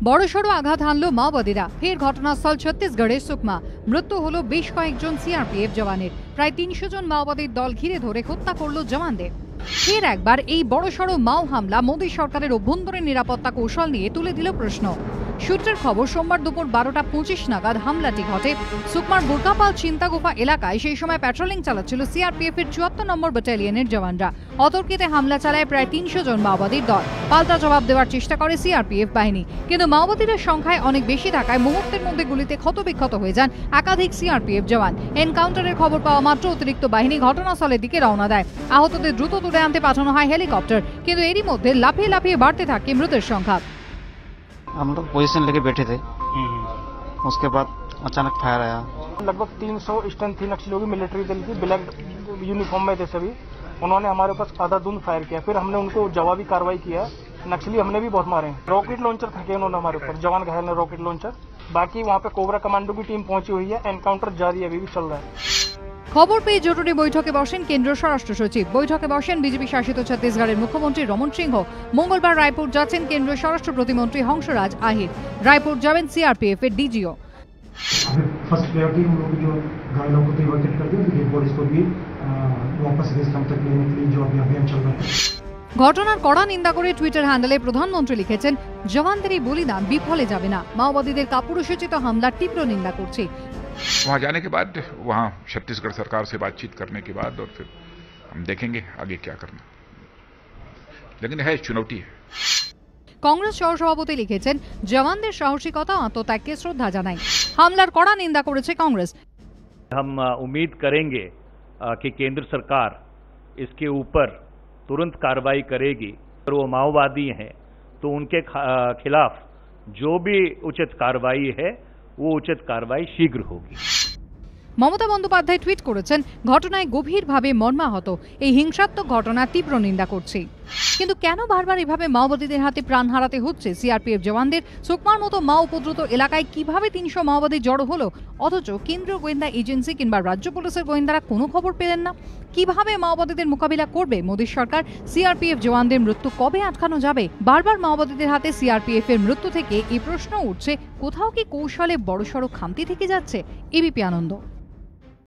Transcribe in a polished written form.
বড়সড় আঘাত হানল মাওবাদীরা। ফের ঘটনাস্থল ছত্তিশগড়ের সুকমা। মৃত্যু হলো বেশ কয়েকজন সিআরপিএফ জওয়ানের। প্রায় ৩০০ জন মাওবাদীর দল ঘিরে ধরে হত্যা করল জওয়ানদের। ফের একবার এই বড়সড় মাও হামলা মোদী সরকারের অভ্যন্তরীণ নিরাপত্তা কৌশল নিয়ে তুলে দিল প্রশ্ন। সূত্রের খবর, সোমবার দুপুর ১২টা ২৫ নাগাদ হামলাটি ঘটে সুকমার বুরকাপাল চিন্তাগুফা এলাকায়। সেই সময় প্যাট্রোলিং চালাচ্ছিল সিআরপিএফ এর ৭৪ নম্বর ব্যাটালিয়নের জওয়ানরা। অতর্কিতে হামলা চালায় প্রায় ৩০০ জন মাওবাদীর দল। পাল্টা জবাব দেওয়ার চেষ্টা করে সিআরপিএফ বাহিনী, কিন্তু মাওবাদীদের সংখ্যায় অনেক বেশি থাকায় মুহূর্তের মধ্যে গুলিতে ক্ষতবিক্ষত হয়ে যান একাধিক সিআরপিএফ জওয়ান। এনকাউন্টারের খবর পাওয়া মাত্র অতিরিক্ত বাহিনী ঘটনাস্থলের দিকে রওনা দেয়। আহতদের দ্রুত তুলে আনতে পাঠানো হয় হেলিকপ্টার, কিন্তু এরই মধ্যে লাফিয়ে লাফিয়ে বাড়তে থাকে মৃতের সংখ্যা। हम लोग पोजीशन लेके बैठे थे, उसके बाद अचानक फायर आया। लगभग 300 स्ट्रेंथ थी नक्सलियों की, मिलिट्री दल की, ब्लैक यूनिफॉर्म में थे सभी। उन्होंने हमारे पास आधाधुंध फायर किया, फिर हमने उनको जवाबी कार्रवाई किया। नक्सली हमने भी बहुत मारे। रॉकेट लॉन्चर फेंके उन्होंने हमारे ऊपर, जवान घायल है रॉकेट लॉन्चर। बाकी वहाँ पे कोबरा कमांडो की टीम पहुंची हुई है। एनकाउंटर जारी अभी भी चल रहा है। খবর পেয়ে জরুরি বৈঠকে বসেন কেন্দ্রীয় স্বরাষ্ট্র সচিব। বৈঠকে বসেন বিজেপি শাসিত ছত্তিশগড়ের মুখ্যমন্ত্রী রমন সিংহ। মঙ্গলবার রায়পুর যাচ্ছেন কেন্দ্রীয় স্বরাষ্ট্র প্রতিমন্ত্রী হংসরাজ আহির। রায়পুর যাবেন সিআরপিএফ এর ডিজিও। फर्स्ट प्रायोरिटी हम लोग जो घायलों को इवैक्यूएट कर दिया, डेड बॉडीज को भी वापस रेस्ट हम तक लेने के लिए जो अभी अभियान चल रहा है। ঘটনার কড়া নিন্দা করে টুইটার হ্যান্ডেলে প্রধানমন্ত্রী লিখেছেন, জওয়ানদের এই বলিদান বিফলে যাবে না। মাওবাদীদের কাপুরুষোচিত হামলার তীব্র নিন্দা করছি। वहाँ जाने के बाद वहाँ छत्तीसगढ़ सरकार से बातचीत करने के बाद और फिर हम देखेंगे आगे क्या करना, लेकिन है चुनौती है। কংগ্রেস সহসভাপতি লিখেছেন, জওয়ানদের সাহসিকতা ও আত্মত্যাগকে শ্রদ্ধা জানাই। হামলার কড়া নিন্দা করেছে কংগ্রেস। हम उम्मीद करेंगे कि केंद्र सरकार इसके ऊपर तुरंत कार्रवाई करेगी। और वो माओवादी हैं तो उनके खिलाफ जो भी उचित कार्रवाई है वो उचित कार्रवाई शीघ्र होगी। মমতা বন্দ্যোপাধ্যায় টুইট করেছেন, ঘটনায় গভীরভাবে মর্মাহত। এই হিংসাত্মক ঘটনার তীব্র নিন্দা করছি। কিন্তু কেন বারবার এভাবে মাওবাদীদের হাতে প্রাণ হারাতে হচ্ছে সিআরপিএফ জওয়ানদের? সুকমার মতো মাও উপদ্রুত এলাকায় কিভাবে ৩০০ মাওবাদী জড়ো হলো, অথচ কেন্দ্রীয় গোয়েন্দা এজেন্সি কিংবা রাজ্য পুলিশের গোয়েন্দারা কোনো খবর পেলেন না? কিভাবে মাওবাদীদের মোকাবিলা করবে মোদী সরকার? সিআরপিএফ জওয়ানদের মৃত্যু কবে আটকানো যাবে? বারবার মাওবাদীদের হাতে সিআরপিএফ এর মৃত্যু থেকে এই প্রশ্ন উঠছে, কোথাও কি কৌশলে বড়সড় খামতি থেকে যাচ্ছে? এবিপি আনন্দ।